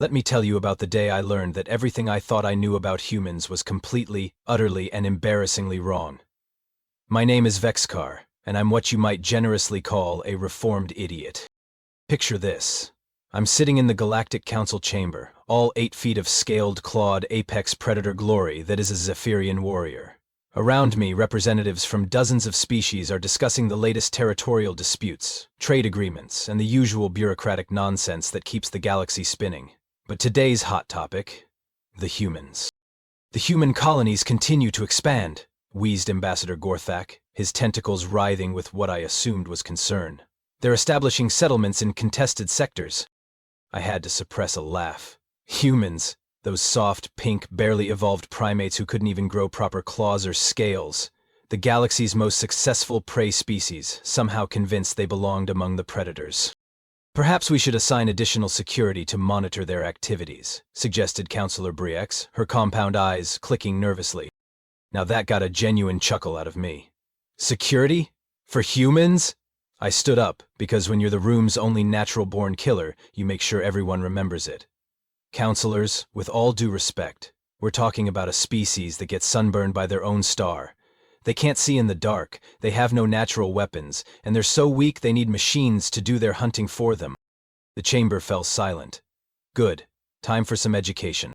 Let me tell you about the day I learned that everything I thought I knew about humans was completely, utterly, and embarrassingly wrong. My name is Vexcar, and I'm what you might generously call a reformed idiot. Picture this. I'm sitting in the Galactic Council chamber, all 8 feet of scaled, clawed, apex predator glory that is a Zephyrian warrior. Around me, representatives from dozens of species are discussing the latest territorial disputes, trade agreements, and the usual bureaucratic nonsense that keeps the galaxy spinning. But today's hot topic: the humans. The human colonies continue to expand, wheezed Ambassador Gorthak, his tentacles writhing with what I assumed was concern. They're establishing settlements in contested sectors. I had to suppress a laugh. Humans, those soft, pink, barely evolved primates who couldn't even grow proper claws or scales. The galaxy's most successful prey species, somehow convinced they belonged among the predators. Perhaps we should assign additional security to monitor their activities, suggested Councillor Briex, her compound eyes clicking nervously. Now that got a genuine chuckle out of me. Security? For humans? I stood up, because when you're the room's only natural-born killer, you make sure everyone remembers it. Counselors, with all due respect, we're talking about a species that gets sunburned by their own star. They can't see in the dark, they have no natural weapons, and they're so weak they need machines to do their hunting for them. The chamber fell silent. Good. Time for some education.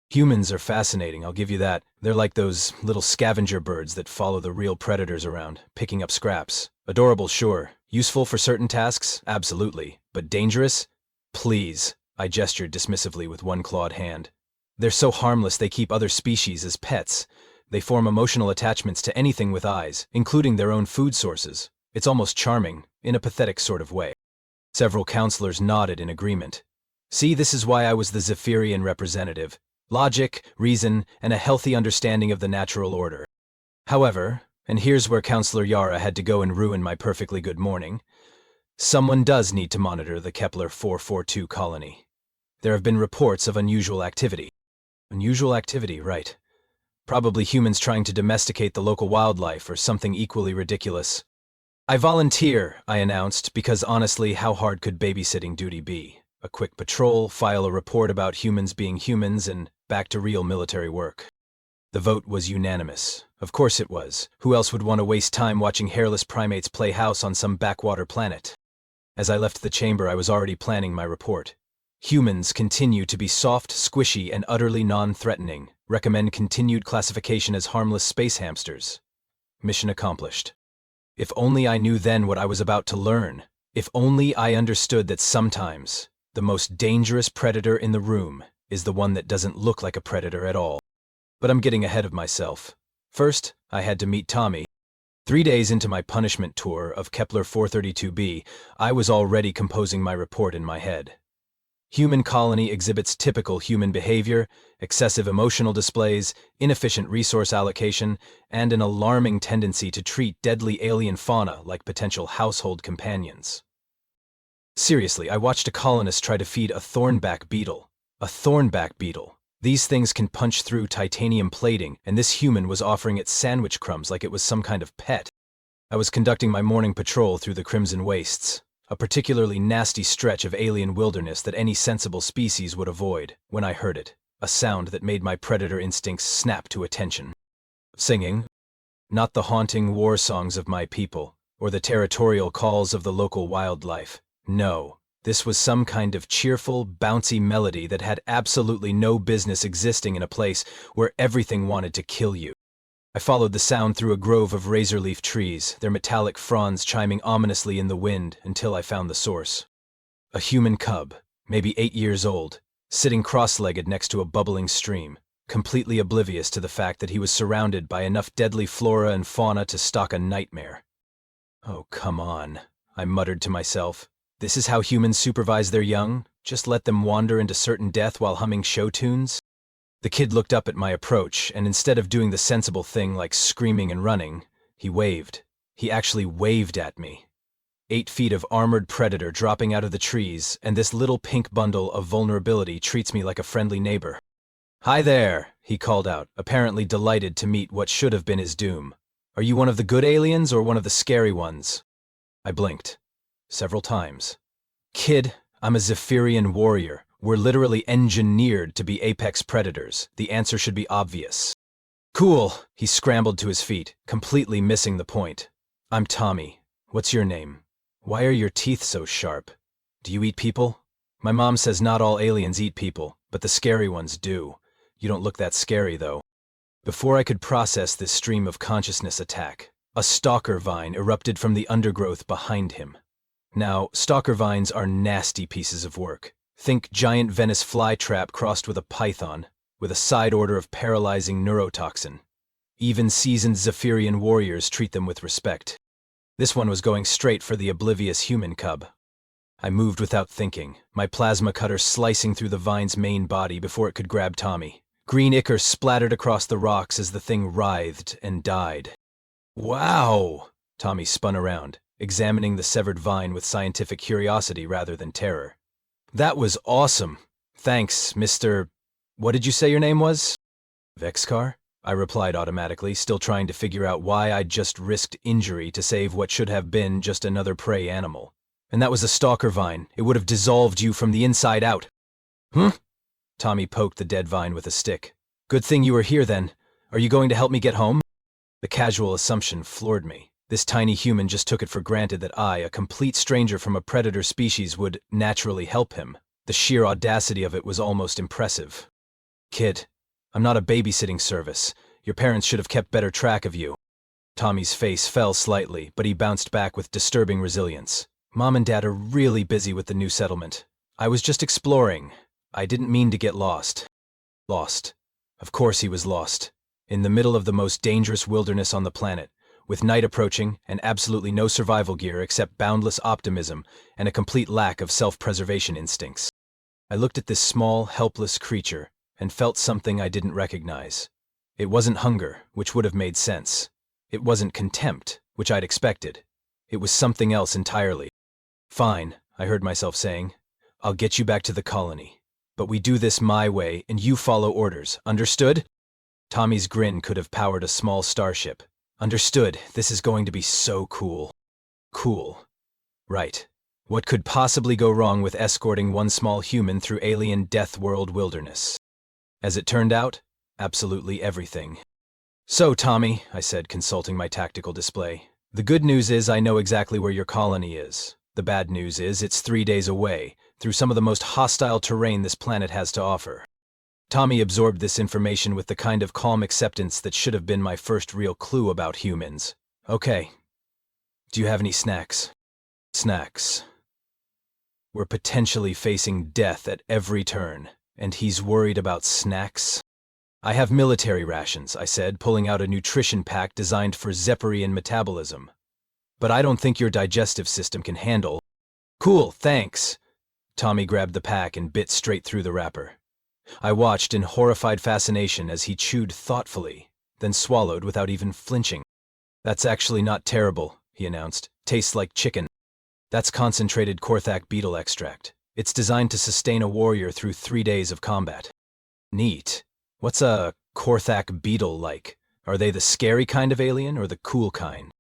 Humans are fascinating, I'll give you that. They're like those little scavenger birds that follow the real predators around, picking up scraps. Adorable, sure. Useful for certain tasks? Absolutely. But dangerous? Please. I gestured dismissively with one clawed hand. They're so harmless they keep other species as pets. They form emotional attachments to anything with eyes, including their own food sources. It's almost charming, in a pathetic sort of way. Several counselors nodded in agreement. See, this is why I was the Zephyrian representative. Logic, reason, and a healthy understanding of the natural order. However, and here's where Counselor Yara had to go and ruin my perfectly good morning, someone does need to monitor the Kepler 442 colony. There have been reports of unusual activity. Unusual activity, right. Probably humans trying to domesticate the local wildlife or something equally ridiculous. I volunteer, I announced, because honestly, how hard could babysitting duty be? A quick patrol, file a report about humans being humans, and back to real military work. The vote was unanimous. Of course it was. Who else would want to waste time watching hairless primates play house on some backwater planet? As I left the chamber, I was already planning my report. Humans continue to be soft, squishy, and utterly non-threatening. Recommend continued classification as harmless space hamsters. Mission accomplished. If only I knew then what I was about to learn. If only I understood that sometimes the most dangerous predator in the room is the one that doesn't look like a predator at all. But I'm getting ahead of myself. First, I had to meet Tommy. 3 days into my punishment tour of Kepler 432b, I was already composing my report in my head. Human colony exhibits typical human behavior, excessive emotional displays, inefficient resource allocation, and an alarming tendency to treat deadly alien fauna like potential household companions. Seriously, I watched a colonist try to feed a thornback beetle. A thornback beetle. These things can punch through titanium plating, and this human was offering it sandwich crumbs like it was some kind of pet. I was conducting my morning patrol through the Crimson Wastes, a particularly nasty stretch of alien wilderness that any sensible species would avoid, when I heard it, a sound that made my predator instincts snap to attention. Singing. Not the haunting war songs of my people, or the territorial calls of the local wildlife. No, this was some kind of cheerful, bouncy melody that had absolutely no business existing in a place where everything wanted to kill you. I followed the sound through a grove of razor-leaf trees, their metallic fronds chiming ominously in the wind until I found the source. A human cub, maybe 8 years old, sitting cross-legged next to a bubbling stream, completely oblivious to the fact that he was surrounded by enough deadly flora and fauna to stock a nightmare. Oh, come on, I muttered to myself. This is how humans supervise their young? Just let them wander into certain death while humming show tunes? The kid looked up at my approach, and instead of doing the sensible thing like screaming and running, he waved. He actually waved at me. 8 feet of armored predator dropping out of the trees, and this little pink bundle of vulnerability treats me like a friendly neighbor. Hi there, he called out, apparently delighted to meet what should have been his doom. Are you one of the good aliens or one of the scary ones? I blinked. Several times. Kid, I'm a Zephyrian warrior, We're literally engineered to be apex predators. The answer should be obvious. Cool, he scrambled to his feet, completely missing the point. I'm Tommy. What's your name? Why are your teeth so sharp? Do you eat people? My mom says not all aliens eat people, but the scary ones do. You don't look that scary, though. Before I could process this stream of consciousness attack, a stalker vine erupted from the undergrowth behind him. Now, stalker vines are nasty pieces of work. Think giant Venice flytrap crossed with a python, with a side order of paralyzing neurotoxin. Even seasoned Zephyrian warriors treat them with respect. This one was going straight for the oblivious human cub. I moved without thinking, my plasma cutter slicing through the vine's main body before it could grab Tommy. Green ichor splattered across the rocks as the thing writhed and died. Wow! Tommy spun around, examining the severed vine with scientific curiosity rather than terror. That was awesome. Thanks, Mr. What did you say your name was? Vexcar? I replied automatically, still trying to figure out why I'd just risked injury to save what should have been just another prey animal. And that was a stalker vine. It would have dissolved you from the inside out. Huh? Tommy poked the dead vine with a stick. Good thing you were here then. Are you going to help me get home? The casual assumption floored me. This tiny human just took it for granted that I, a complete stranger from a predator species, would naturally help him. The sheer audacity of it was almost impressive. Kid, I'm not a babysitting service. Your parents should have kept better track of you. Tommy's face fell slightly, but he bounced back with disturbing resilience. Mom and Dad are really busy with the new settlement. I was just exploring. I didn't mean to get lost. Lost. Of course he was lost. In the middle of the most dangerous wilderness on the planet, with night approaching and absolutely no survival gear except boundless optimism and a complete lack of self-preservation instincts. I looked at this small, helpless creature and felt something I didn't recognize. It wasn't hunger, which would have made sense. It wasn't contempt, which I'd expected. It was something else entirely. Fine, I heard myself saying. I'll get you back to the colony. But we do this my way and you follow orders, understood? Tommy's grin could have powered a small starship. Understood, this is going to be so cool. Cool. Right. What could possibly go wrong with escorting one small human through alien death world wilderness? As it turned out, absolutely everything. So, Tommy, I said, consulting my tactical display, the good news is I know exactly where your colony is. The bad news is it's 3 days away, through some of the most hostile terrain this planet has to offer. Tommy absorbed this information with the kind of calm acceptance that should have been my first real clue about humans. Okay. Do you have any snacks? Snacks. We're potentially facing death at every turn, and he's worried about snacks? I have military rations, I said, pulling out a nutrition pack designed for Zephyrian metabolism. But I don't think your digestive system can handle. Cool, thanks. Tommy grabbed the pack and bit straight through the wrapper. I watched in horrified fascination as he chewed thoughtfully, then swallowed without even flinching. That's actually not terrible, he announced. Tastes like chicken. That's concentrated Korthak beetle extract. It's designed to sustain a warrior through 3 days of combat. Neat. What's a Korthak beetle like? Are they the scary kind of alien or the cool kind?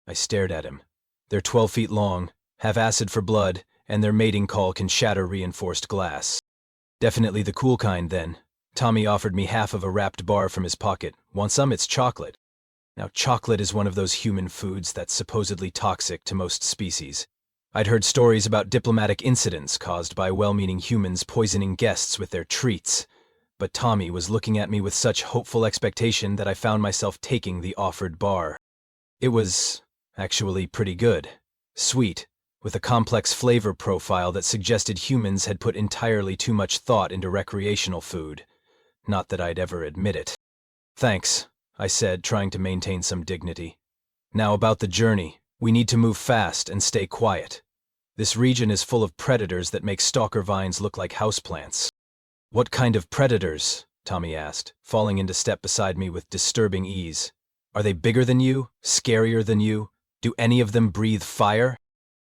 I stared at him. They're 12 feet long, have acid for blood, and their mating call can shatter reinforced glass. Definitely the cool kind, then. Tommy offered me half of a wrapped bar from his pocket. Want some? It's chocolate. Now, chocolate is one of those human foods that's supposedly toxic to most species. I'd heard stories about diplomatic incidents caused by well-meaning humans poisoning guests with their treats. But Tommy was looking at me with such hopeful expectation that I found myself taking the offered bar. It was actually pretty good. Sweet, with a complex flavor profile that suggested humans had put entirely too much thought into recreational food. Not that I'd ever admit it. Thanks, I said, trying to maintain some dignity. Now about the journey. We need to move fast and stay quiet. This region is full of predators that make stalker vines look like houseplants. What kind of predators? Tommy asked, falling into step beside me with disturbing ease. Are they bigger than you? Scarier than you? Do any of them breathe fire?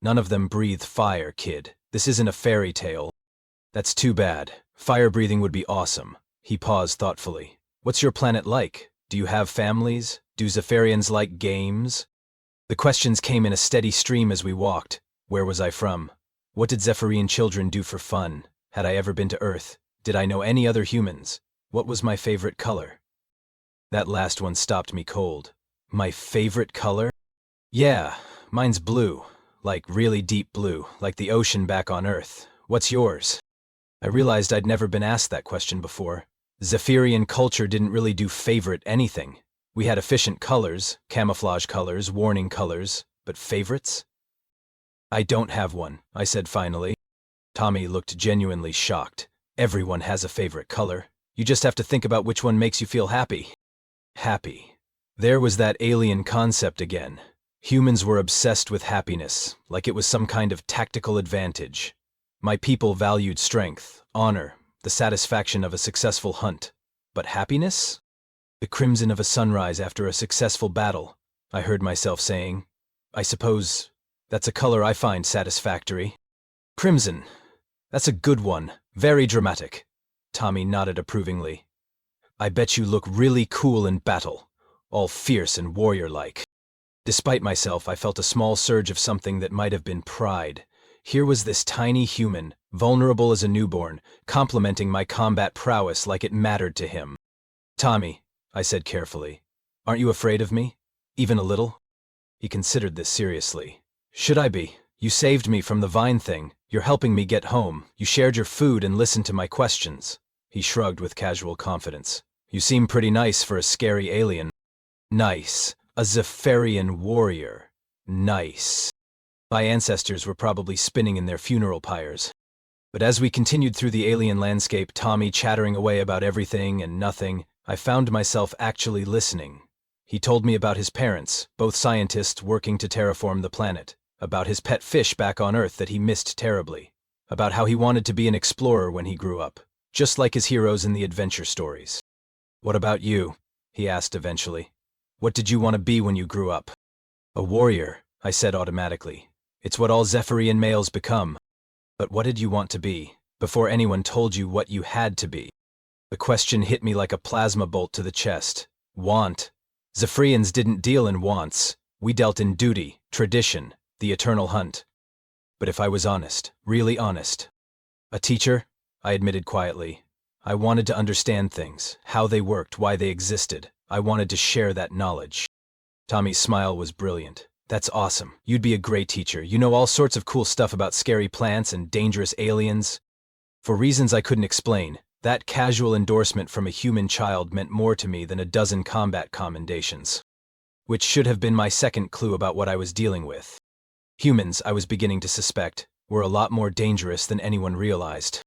None of them breathe fire, kid. This isn't a fairy tale. That's too bad. Fire breathing would be awesome. He paused thoughtfully. What's your planet like? Do you have families? Do Zephyrians like games? The questions came in a steady stream as we walked. Where was I from? What did Zephyrian children do for fun? Had I ever been to Earth? Did I know any other humans? What was my favorite color? That last one stopped me cold. My favorite color? Yeah, mine's blue. Like really deep blue, like the ocean back on Earth. What's yours? I realized I'd never been asked that question before. Zephyrian culture didn't really do favorite anything. We had efficient colors, camouflage colors, warning colors, but favorites? I don't have one, I said finally. Tommy looked genuinely shocked. Everyone has a favorite color. You just have to think about which one makes you feel happy. Happy. There was that alien concept again. Humans were obsessed with happiness, like it was some kind of tactical advantage. My people valued strength, honor, the satisfaction of a successful hunt. But happiness? The crimson of a sunrise after a successful battle, I heard myself saying. I suppose that's a color I find satisfactory. Crimson. That's a good one. Very dramatic. Tommy nodded approvingly. I bet you look really cool in battle, all fierce and warrior-like. Despite myself, I felt a small surge of something that might have been pride. Here was this tiny human, vulnerable as a newborn, complimenting my combat prowess like it mattered to him. Tommy, I said carefully, aren't you afraid of me? Even a little? He considered this seriously. Should I be? You saved me from the vine thing. You're helping me get home. You shared your food and listened to my questions. He shrugged with casual confidence. You seem pretty nice for a scary alien. Nice. A Zephyrian warrior. Nice. My ancestors were probably spinning in their funeral pyres. But as we continued through the alien landscape, Tommy chattering away about everything and nothing, I found myself actually listening. He told me about his parents, both scientists working to terraform the planet, about his pet fish back on Earth that he missed terribly, about how he wanted to be an explorer when he grew up, just like his heroes in the adventure stories. What about you? He asked eventually. What did you want to be when you grew up? A warrior, I said automatically. It's what all Zephyrian males become. But what did you want to be, before anyone told you what you had to be? The question hit me like a plasma bolt to the chest. Want. Zephyrians didn't deal in wants. We dealt in duty, tradition, the eternal hunt. But if I was honest, really honest. A teacher? I admitted quietly. I wanted to understand things, how they worked, why they existed. I wanted to share that knowledge. Tommy's smile was brilliant. That's awesome. You'd be a great teacher. You know all sorts of cool stuff about scary plants and dangerous aliens. For reasons I couldn't explain, that casual endorsement from a human child meant more to me than a dozen combat commendations. Which should have been my second clue about what I was dealing with. Humans, I was beginning to suspect, were a lot more dangerous than anyone realized.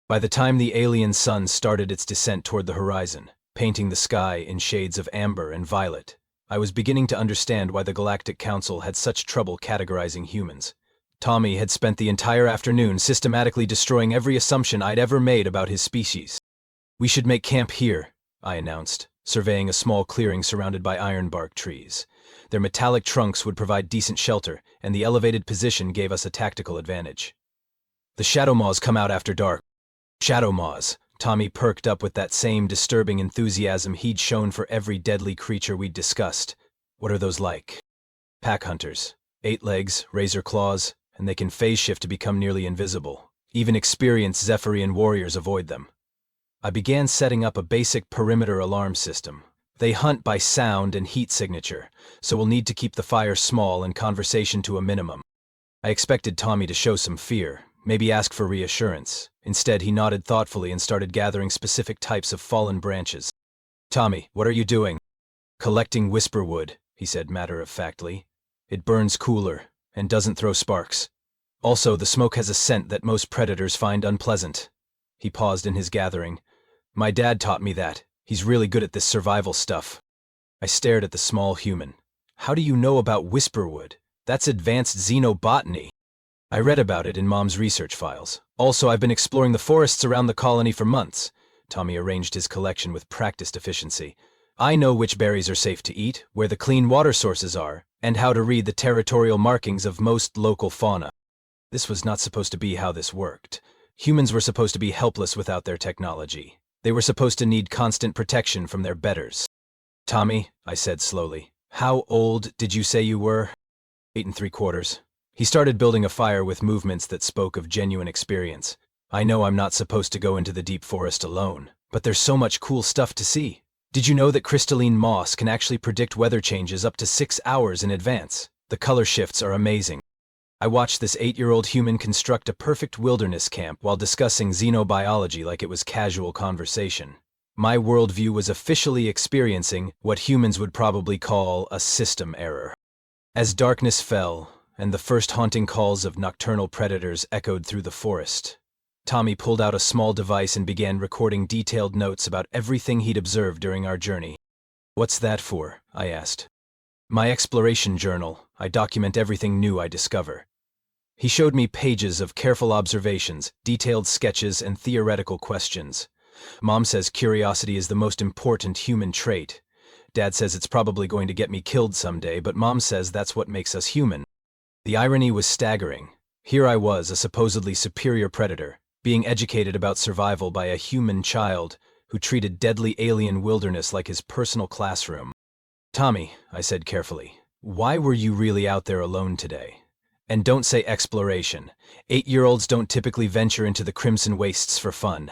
By the time the alien sun started its descent toward the horizon, painting the sky in shades of amber and violet, I was beginning to understand why the Galactic Council had such trouble categorizing humans. Tommy had spent the entire afternoon systematically destroying every assumption I'd ever made about his species. We should make camp here, I announced, surveying a small clearing surrounded by ironbark trees. Their metallic trunks would provide decent shelter, and the elevated position gave us a tactical advantage. The shadow maws come out after dark. Shadow maws. Tommy perked up with that same disturbing enthusiasm he'd shown for every deadly creature we'd discussed. What are those like? Pack hunters. 8 legs, razor claws, and they can phase shift to become nearly invisible. Even experienced Zephyrian warriors avoid them. I began setting up a basic perimeter alarm system. They hunt by sound and heat signature, so we'll need to keep the fire small and conversation to a minimum. I expected Tommy to show some fear, maybe ask for reassurance. Instead, he nodded thoughtfully and started gathering specific types of fallen branches. Tommy, what are you doing? Collecting whisperwood, he said matter-of-factly. It burns cooler and doesn't throw sparks. Also, the smoke has a scent that most predators find unpleasant. He paused in his gathering. My dad taught me that. He's really good at this survival stuff. I stared at the small human. How do you know about whisperwood? That's advanced xenobotany. I read about it in Mom's research files. Also, I've been exploring the forests around the colony for months. Tommy arranged his collection with practiced efficiency. I know which berries are safe to eat, where the clean water sources are, and how to read the territorial markings of most local fauna. This was not supposed to be how this worked. Humans were supposed to be helpless without their technology. They were supposed to need constant protection from their betters. Tommy, I said slowly, how old did you say you were? 8 3/4. He started building a fire with movements that spoke of genuine experience. I know I'm not supposed to go into the deep forest alone, but there's so much cool stuff to see. Did you know that crystalline moss can actually predict weather changes up to 6 hours in advance? The color shifts are amazing. I watched this 8-year-old human construct a perfect wilderness camp while discussing xenobiology like it was casual conversation. My worldview was officially experiencing what humans would probably call a system error. As darkness fell, and the first haunting calls of nocturnal predators echoed through the forest, Tommy pulled out a small device and began recording detailed notes about everything he'd observed during our journey. "What's that for?" I asked. "My exploration journal. I document everything new I discover." He showed me pages of careful observations, detailed sketches, and theoretical questions. "Mom says curiosity is the most important human trait. Dad says it's probably going to get me killed someday, but Mom says that's what makes us human." The irony was staggering. Here I was, a supposedly superior predator, being educated about survival by a human child who treated deadly alien wilderness like his personal classroom. "Tommy," I said carefully, "why were you really out there alone today? And don't say exploration. 8-year-olds don't typically venture into the crimson wastes for fun."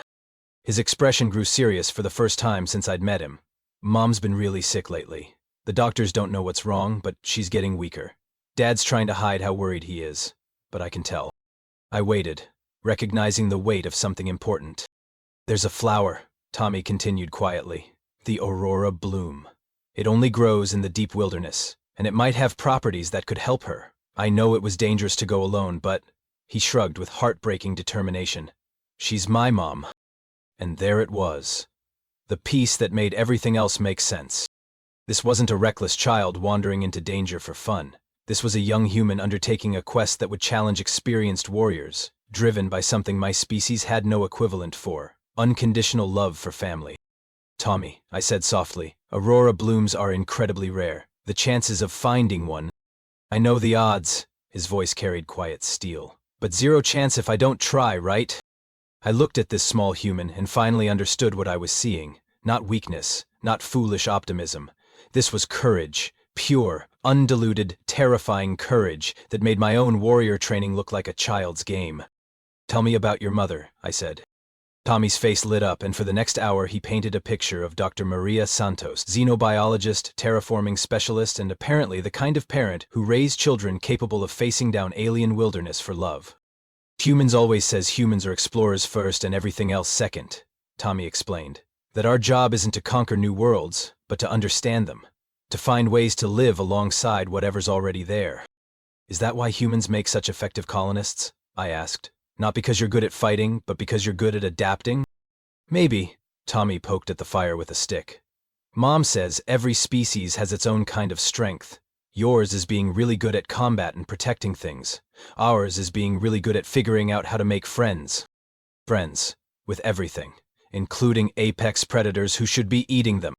His expression grew serious for the first time since I'd met him. "Mom's been really sick lately. The doctors don't know what's wrong, but she's getting weaker. Dad's trying to hide how worried he is, but I can tell." I waited, recognizing the weight of something important. "There's a flower," Tommy continued quietly. "The aurora bloom. It only grows in the deep wilderness, and it might have properties that could help her. I know it was dangerous to go alone, but—" He shrugged with heartbreaking determination. "She's my mom." And there it was. The piece that made everything else make sense. This wasn't a reckless child wandering into danger for fun. This was a young human undertaking a quest that would challenge experienced warriors, driven by something my species had no equivalent for: unconditional love for family. "Tommy," I said softly, "aurora blooms are incredibly rare. The chances of finding one—" "I know the odds," his voice carried quiet steel. "But zero chance if I don't try, right?" I looked at this small human and finally understood what I was seeing. Not weakness, not foolish optimism. This was courage. Pure, undiluted, terrifying courage that made my own warrior training look like a child's game. "Tell me about your mother," I said. Tommy's face lit up, and for the next hour he painted a picture of Dr. Maria Santos, xenobiologist, terraforming specialist, and apparently the kind of parent who raised children capable of facing down alien wilderness for love. "Humans always says humans are explorers first and everything else second," Tommy explained. "That our job isn't to conquer new worlds, but to understand them. To find ways to live alongside whatever's already there." "Is that why humans make such effective colonists?" I asked. "Not because you're good at fighting, but because you're good at adapting?" "Maybe," Tommy poked at the fire with a stick. "Mom says every species has its own kind of strength. Yours is being really good at combat and protecting things. Ours is being really good at figuring out how to make friends. Friends. With everything. Including apex predators who should be eating them."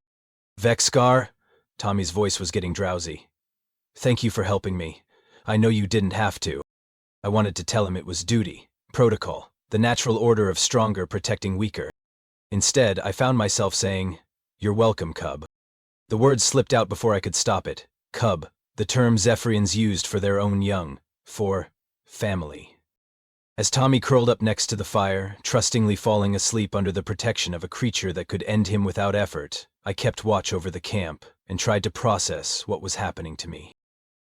"Vexkar?" Tommy's voice was getting drowsy. "Thank you for helping me. I know you didn't have to." I wanted to tell him it was duty, protocol, the natural order of stronger protecting weaker. Instead, I found myself saying, "You're welcome, cub." The words slipped out before I could stop it. Cub, the term Zephyrians used for their own young, for family. As Tommy curled up next to the fire, trustingly falling asleep under the protection of a creature that could end him without effort, I kept watch over the camp and tried to process what was happening to me.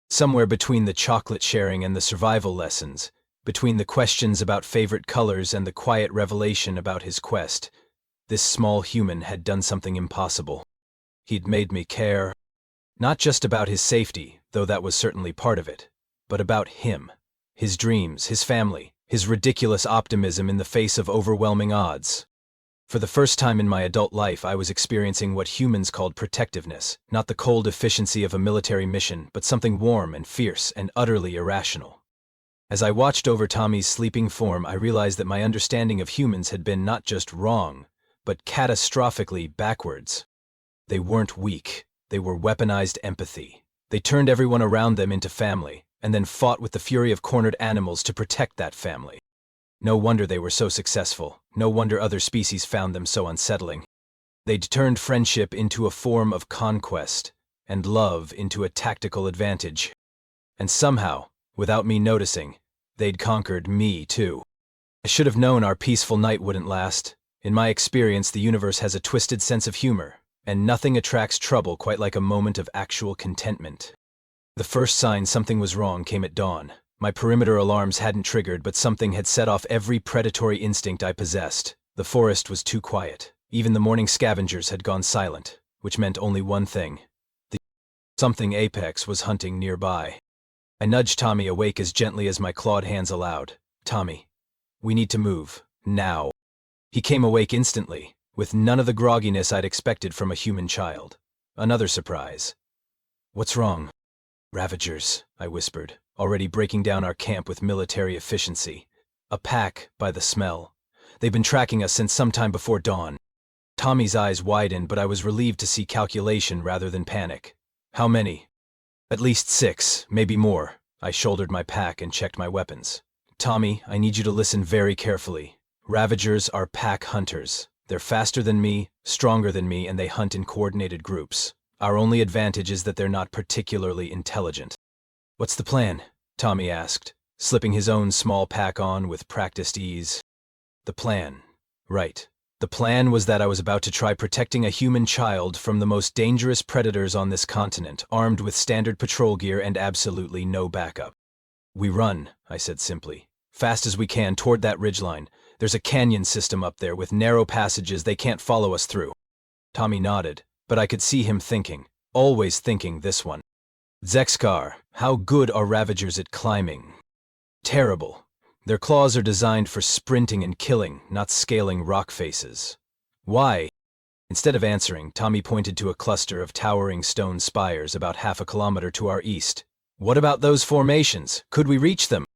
Somewhere between the chocolate sharing and the survival lessons, between the questions about favorite colors and the quiet revelation about his quest, this small human had done something impossible. He'd made me care. Not just about his safety, though that was certainly part of it, but about him, his dreams, his family, his ridiculous optimism in the face of overwhelming odds. For the first time in my adult life, I was experiencing what humans called protectiveness, not the cold efficiency of a military mission, but something warm and fierce and utterly irrational. As I watched over Tommy's sleeping form, I realized that my understanding of humans had been not just wrong, but catastrophically backwards. They weren't weak. They were weaponized empathy. They turned everyone around them into family, and then fought with the fury of cornered animals to protect that family. No wonder they were so successful. No wonder other species found them so unsettling. They'd turned friendship into a form of conquest, and love into a tactical advantage. And somehow, without me noticing, they'd conquered me too. I should have known our peaceful night wouldn't last. In my experience, the universe has a twisted sense of humor, and nothing attracts trouble quite like a moment of actual contentment. The first sign something was wrong came at dawn. My perimeter alarms hadn't triggered, but something had set off every predatory instinct I possessed. The forest was too quiet. Even the morning scavengers had gone silent, which meant only one thing. The something apex was hunting nearby. I nudged Tommy awake as gently as my clawed hands allowed. "Tommy, we need to move. Now." He came awake instantly, with none of the grogginess I'd expected from a human child. Another surprise. "What's wrong?" "Ravagers," I whispered, already breaking down our camp with military efficiency. "A pack, by the smell. They've been tracking us since sometime before dawn." Tommy's eyes widened, but I was relieved to see calculation rather than panic. "How many?" "At least 6, maybe more." I shouldered my pack and checked my weapons. "Tommy, I need you to listen very carefully. Ravagers are pack hunters. They're faster than me, stronger than me, and they hunt in coordinated groups. Our only advantage is that they're not particularly intelligent." "What's the plan?" Tommy asked, slipping his own small pack on with practiced ease. The plan. Right. The plan was that I was about to try protecting a human child from the most dangerous predators on this continent, armed with standard patrol gear and absolutely no backup. "We run," I said simply. "Fast as we can toward that ridgeline. There's a canyon system up there with narrow passages they can't follow us through." Tommy nodded, but I could see him thinking, always thinking this one. "Zexkar, how good are Ravagers at climbing?" "Terrible. Their claws are designed for sprinting and killing, not scaling rock faces." "Why?" Instead of answering, Tommy pointed to a cluster of towering stone spires about half a kilometer to our east. "What about those formations? Could we reach them?"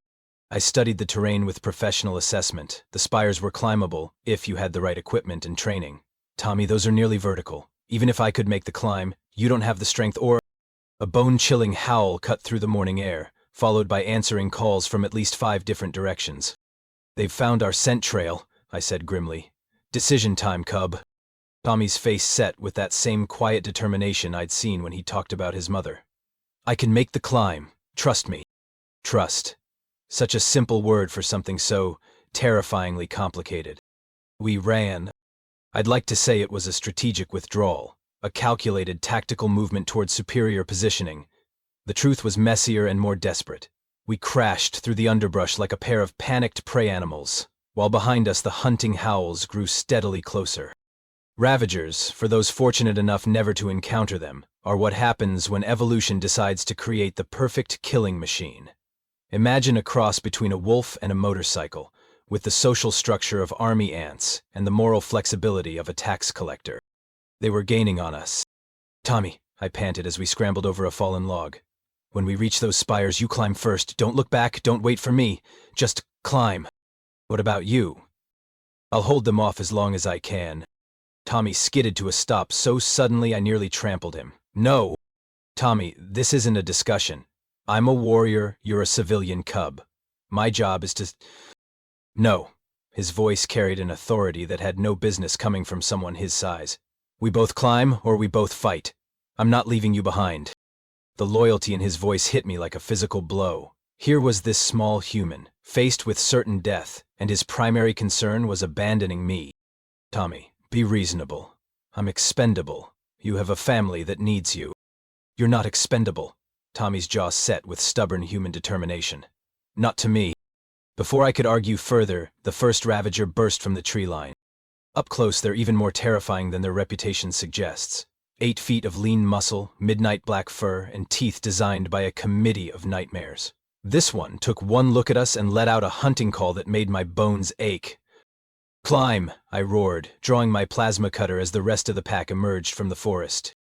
I studied the terrain with professional assessment. The spires were climbable, if you had the right equipment and training. "Tommy, those are nearly vertical. Even if I could make the climb, you don't have the strength or—" A bone-chilling howl cut through the morning air, followed by answering calls from at least 5 different directions. "They've found our scent trail," I said grimly. "Decision time, cub." Tommy's face set with that same quiet determination I'd seen when he talked about his mother. "I can make the climb. Trust me." Trust. Such a simple word for something so terrifyingly complicated. We ran. I'd like to say it was a strategic withdrawal, a calculated tactical movement towards superior positioning. The truth was messier and more desperate. We crashed through the underbrush like a pair of panicked prey animals, while behind us the hunting howls grew steadily closer. Ravagers, for those fortunate enough never to encounter them, are what happens when evolution decides to create the perfect killing machine. Imagine a cross between a wolf and a motorcycle, with the social structure of army ants and the moral flexibility of a tax collector. They were gaining on us. "Tommy," I panted as we scrambled over a fallen log. "When we reach those spires, you climb first. Don't look back, don't wait for me. Just climb." "What about you?" "I'll hold them off as long as I can." Tommy skidded to a stop so suddenly I nearly trampled him. "No!" "Tommy, this isn't a discussion. I'm a warrior, you're a civilian cub. My job is to—" "No." His voice carried an authority that had no business coming from someone his size. "We both climb, or we both fight. I'm not leaving you behind." The loyalty in his voice hit me like a physical blow. Here was this small human, faced with certain death, and his primary concern was abandoning me. "Tommy, be reasonable. I'm expendable. You have a family that needs you." "You're not expendable." Tommy's jaw set with stubborn human determination. "Not to me." Before I could argue further, the first Ravager burst from the tree line. Up close, they're even more terrifying than their reputation suggests. 8 feet of lean muscle, midnight black fur, and teeth designed by a committee of nightmares. This one took one look at us and let out a hunting call that made my bones ache. "Climb!" I roared, drawing my plasma cutter as the rest of the pack emerged from the forest.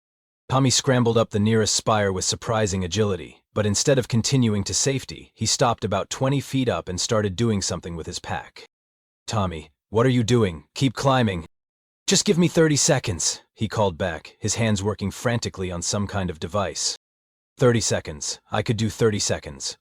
Tommy scrambled up the nearest spire with surprising agility, but instead of continuing to safety, he stopped about 20 feet up and started doing something with his pack. "Tommy, what are you doing? Keep climbing." "Just give me 30 seconds, he called back, his hands working frantically on some kind of device. 30 seconds. I could do 30 seconds.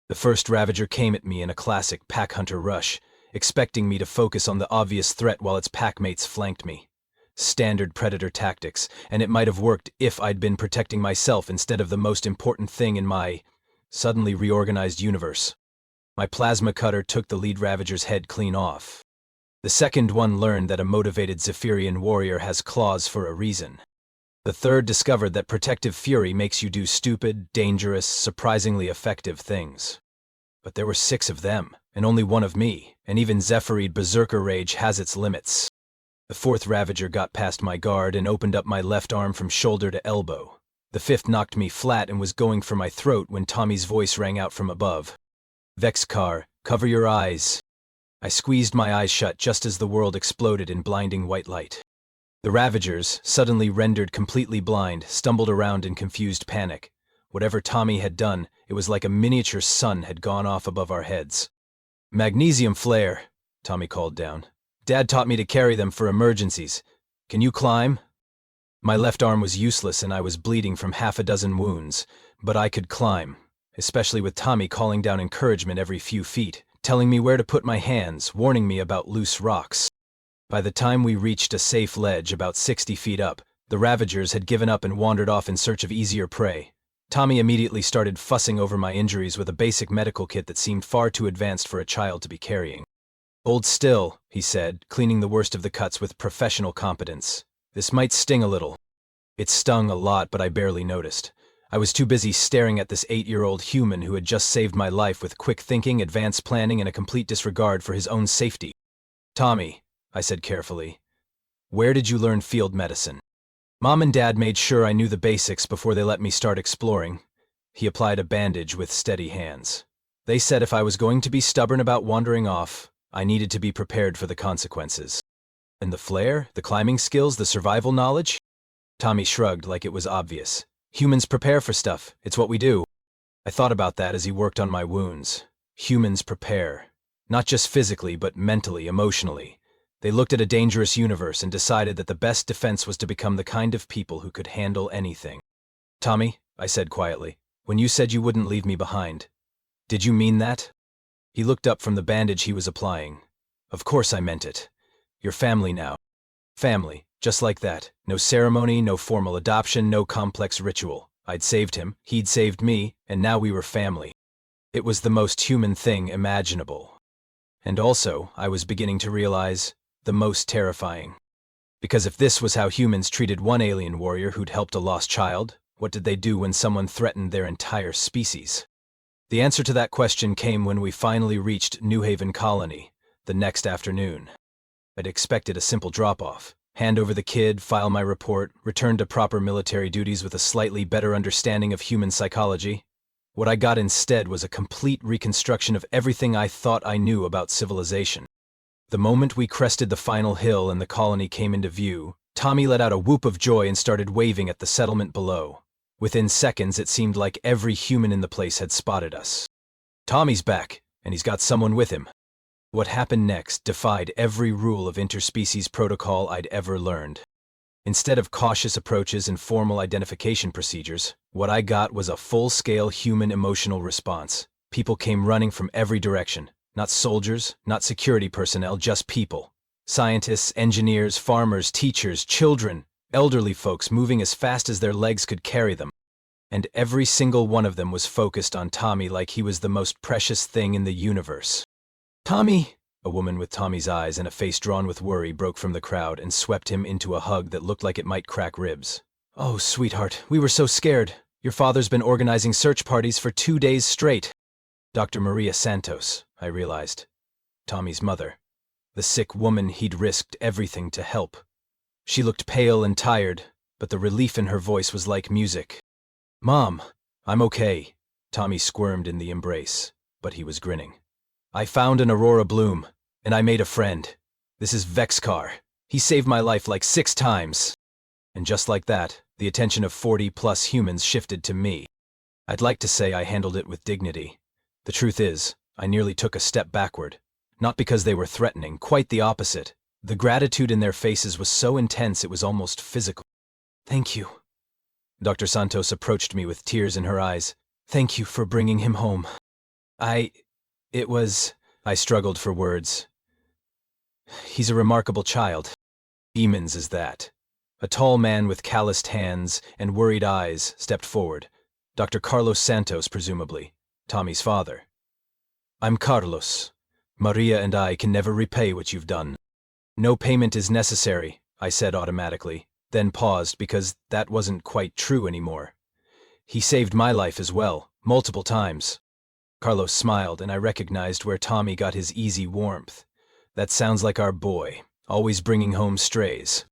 The first Ravager came at me in a classic pack hunter rush, expecting me to focus on the obvious threat while its packmates flanked me. Standard predator tactics, and it might have worked if I'd been protecting myself instead of the most important thing in my suddenly reorganized universe. My plasma cutter took the lead Ravager's head clean off. The second one learned that a motivated Zephyrian warrior has claws for a reason. The third discovered that protective fury makes you do stupid, dangerous, surprisingly effective things. But there were 6 of them, and only 1 of me, and even Zephyride berserker rage has its limits. The 4th Ravager got past my guard and opened up my left arm from shoulder to elbow. The 5th knocked me flat and was going for my throat when Tommy's voice rang out from above. "Vexkar, cover your eyes." I squeezed my eyes shut just as the world exploded in blinding white light. The Ravagers, suddenly rendered completely blind, stumbled around in confused panic. Whatever Tommy had done, it was like a miniature sun had gone off above our heads. "Magnesium flare," Tommy called down. "Dad taught me to carry them for emergencies. Can you climb?" My left arm was useless and I was bleeding from half a dozen wounds, but I could climb, especially with Tommy calling down encouragement every few feet, telling me where to put my hands, warning me about loose rocks. By the time we reached a safe ledge about 60 feet up, the Ravagers had given up and wandered off in search of easier prey. Tommy immediately started fussing over my injuries with a basic medical kit that seemed far too advanced for a child to be carrying. "Hold still," he said, cleaning the worst of the cuts with professional competence. "This might sting a little." It stung a lot, but I barely noticed. I was too busy staring at this 8-year-old human who had just saved my life with quick thinking, advanced planning, and a complete disregard for his own safety. "Tommy," I said carefully, "where did you learn field medicine?" "Mom and Dad made sure I knew the basics before they let me start exploring." He applied a bandage with steady hands. "They said if I was going to be stubborn about wandering off, I needed to be prepared for the consequences." "And the flair, the climbing skills, the survival knowledge?" Tommy shrugged like it was obvious. "Humans prepare for stuff. It's what we do." I thought about that as he worked on my wounds. Humans prepare. Not just physically, but mentally, emotionally. They looked at a dangerous universe and decided that the best defense was to become the kind of people who could handle anything. "Tommy," I said quietly, "when you said you wouldn't leave me behind, did you mean that?" He looked up from the bandage he was applying. "Of course I meant it. You're family now." Family, just like that. No ceremony, no formal adoption, no complex ritual. I'd saved him, he'd saved me, and now we were family. It was the most human thing imaginable. And also, I was beginning to realize, the most terrifying. Because if this was how humans treated one alien warrior who'd helped a lost child, what did they do when someone threatened their entire species? The answer to that question came when we finally reached New Haven Colony, the next afternoon. I'd expected a simple drop-off. Hand over the kid, file my report, return to proper military duties with a slightly better understanding of human psychology. What I got instead was a complete reconstruction of everything I thought I knew about civilization. The moment we crested the final hill and the colony came into view, Tommy let out a whoop of joy and started waving at the settlement below. Within seconds, it seemed like every human in the place had spotted us. "Tommy's back, and he's got someone with him." What happened next defied every rule of interspecies protocol I'd ever learned. Instead of cautious approaches and formal identification procedures, what I got was a full-scale human emotional response. People came running from every direction. Not soldiers, not security personnel, just people. Scientists, engineers, farmers, teachers, children, elderly folks moving as fast as their legs could carry them. And every single one of them was focused on Tommy like he was the most precious thing in the universe. "Tommy!" A woman with Tommy's eyes and a face drawn with worry broke from the crowd and swept him into a hug that looked like it might crack ribs. "Oh, sweetheart, we were so scared. Your father's been organizing search parties for 2 days straight." Dr. Maria Santos, I realized. Tommy's mother. The sick woman he'd risked everything to help. She looked pale and tired, but the relief in her voice was like music. "Mom, I'm okay." Tommy squirmed in the embrace, but he was grinning. "I found an aurora bloom, and I made a friend. This is Vexkar. He saved my life like 6 times. And just like that, the attention of 40-plus humans shifted to me. I'd like to say I handled it with dignity. The truth is, I nearly took a step backward. Not because they were threatening, quite the opposite. The gratitude in their faces was so intense it was almost physical. "Thank you." Dr. Santos approached me with tears in her eyes. "Thank you for bringing him home. It was..." I struggled for words. "He's a remarkable child. Demons is that." A tall man with calloused hands and worried eyes stepped forward. Dr. Carlos Santos, presumably. Tommy's father. I'm Carlos. Maria and I can never repay what you've done. No payment is necessary, I said automatically, then paused because that wasn't quite true anymore. He saved my life as well, multiple times. Carlos smiled, and I recognized where Tommy got his easy warmth. That sounds like our boy, always bringing home strays.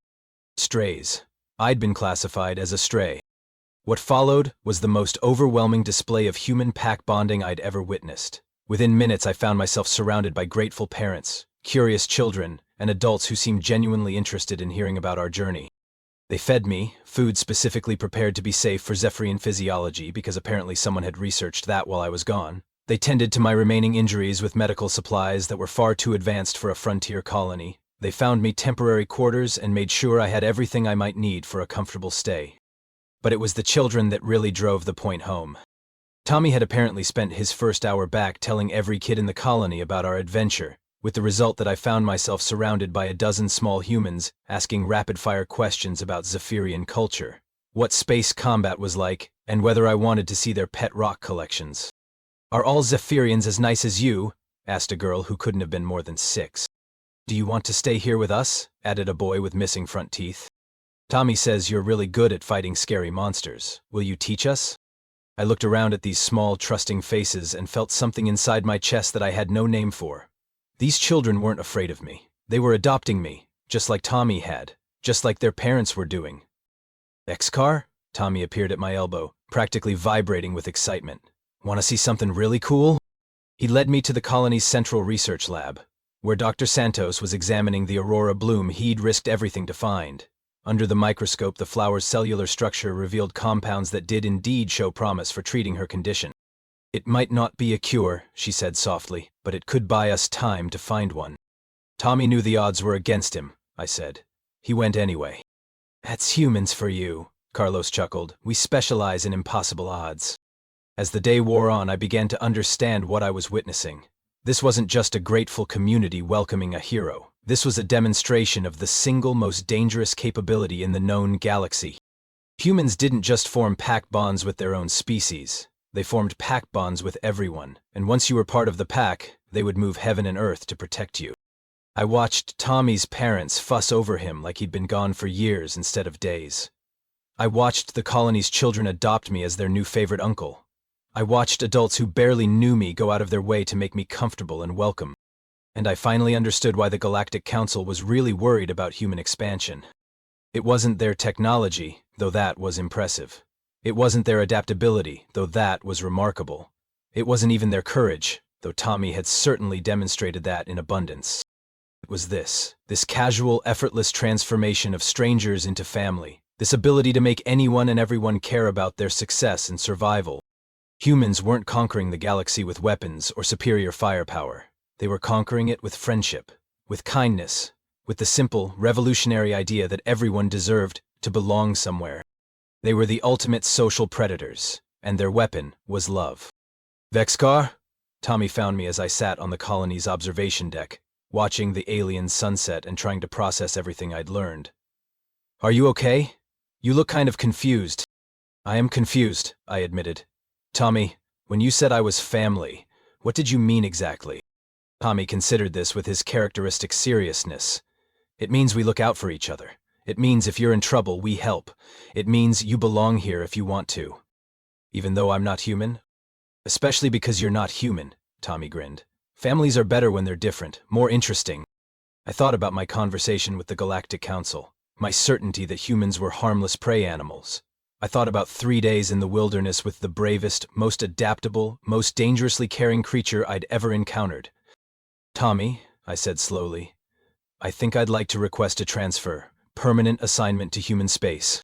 Strays. I'd been classified as a stray. What followed was the most overwhelming display of human pack bonding I'd ever witnessed. Within minutes, I found myself surrounded by grateful parents, curious children, and adults who seemed genuinely interested in hearing about our journey. They fed me, food specifically prepared to be safe for Zephyrian physiology because apparently someone had researched that while I was gone. They tended to my remaining injuries with medical supplies that were far too advanced for a frontier colony. They found me temporary quarters and made sure I had everything I might need for a comfortable stay. But it was the children that really drove the point home. Tommy had apparently spent his first hour back telling every kid in the colony about our adventure, with the result that I found myself surrounded by a dozen small humans asking rapid-fire questions about Zephyrian culture, what space combat was like, and whether I wanted to see their pet rock collections. "Are all Zephyrians as nice as you?" asked a girl who couldn't have been more than 6. "Do you want to stay here with us?" added a boy with missing front teeth. "Tommy says you're really good at fighting scary monsters. Will you teach us?" I looked around at these small, trusting faces and felt something inside my chest that I had no name for. These children weren't afraid of me. They were adopting me, just like Tommy had, just like their parents were doing. "Vexcar?" Tommy appeared at my elbow, practically vibrating with excitement. "Want to see something really cool?" He led me to the colony's central research lab, where Dr. Santos was examining the aurora bloom he'd risked everything to find. Under the microscope, the flower's cellular structure revealed compounds that did indeed show promise for treating her condition. "It might not be a cure," she said softly, "but it could buy us time to find one." Tommy knew the odds were against him, I said. He went anyway. "That's humans for you," Carlos chuckled. "We specialize in impossible odds." As the day wore on, I began to understand what I was witnessing. This wasn't just a grateful community welcoming a hero. This was a demonstration of the single most dangerous capability in the known galaxy. Humans didn't just form pack bonds with their own species. They formed pack bonds with everyone, and once you were part of the pack, they would move heaven and earth to protect you. I watched Tommy's parents fuss over him like he'd been gone for years instead of days. I watched the colony's children adopt me as their new favorite uncle. I watched adults who barely knew me go out of their way to make me comfortable and welcome. And I finally understood why the Galactic Council was really worried about human expansion. It wasn't their technology, though that was impressive. It wasn't their adaptability, though that was remarkable. It wasn't even their courage, though Tommy had certainly demonstrated that in abundance. It was this casual, effortless transformation of strangers into family, this ability to make anyone and everyone care about their success and survival. Humans weren't conquering the galaxy with weapons or superior firepower. They were conquering it with friendship, with kindness, with the simple, revolutionary idea that everyone deserved to belong somewhere. They were the ultimate social predators, and their weapon was love. "Vexcar?" Tommy found me as I sat on the colony's observation deck, watching the alien sunset and trying to process everything I'd learned. "Are you okay? You look kind of confused." "I am confused," I admitted. "Tommy, when you said I was family, what did you mean exactly?" Tommy considered this with his characteristic seriousness. "It means we look out for each other. It means if you're in trouble, we help. It means you belong here if you want to." "Even though I'm not human?" "Especially because you're not human," Tommy grinned. "Families are better when they're different, more interesting." I thought about my conversation with the Galactic Council, my certainty that humans were harmless prey animals. I thought about 3 days in the wilderness with the bravest, most adaptable, most dangerously caring creature I'd ever encountered. "Tommy," I said slowly, "I think I'd like to request a transfer, permanent assignment to human space."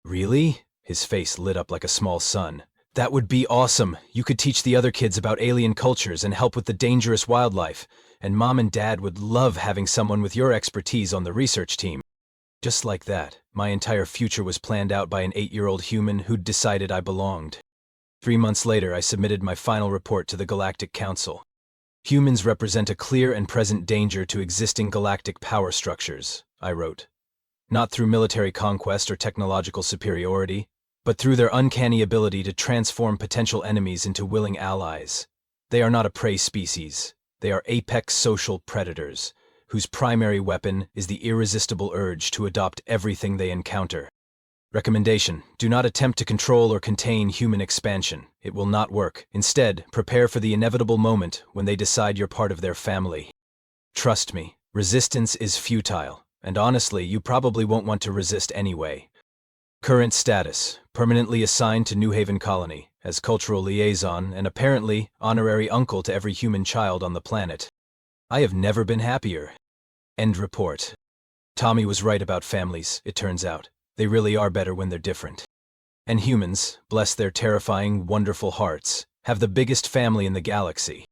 "Really?" His face lit up like a small sun. "That would be awesome. You could teach the other kids about alien cultures and help with the dangerous wildlife, and Mom and Dad would love having someone with your expertise on the research team." Just like that, my entire future was planned out by an 8-year-old human who'd decided I belonged. 3 months later, I submitted my final report to the Galactic Council. "Humans represent a clear and present danger to existing galactic power structures," I wrote. "Not through military conquest or technological superiority, but through their uncanny ability to transform potential enemies into willing allies. They are not a prey species. They are apex social predators, whose primary weapon is the irresistible urge to adopt everything they encounter. Recommendation: do not attempt to control or contain human expansion. It will not work. Instead, prepare for the inevitable moment when they decide you're part of their family. Trust me, resistance is futile, and honestly, you probably won't want to resist anyway. Current status: permanently assigned to New Haven Colony, as cultural liaison and apparently honorary uncle to every human child on the planet. I have never been happier. End report. Tommy was right about families, it turns out. They really are better when they're different. And humans, bless their terrifying, wonderful hearts, have the biggest family in the galaxy.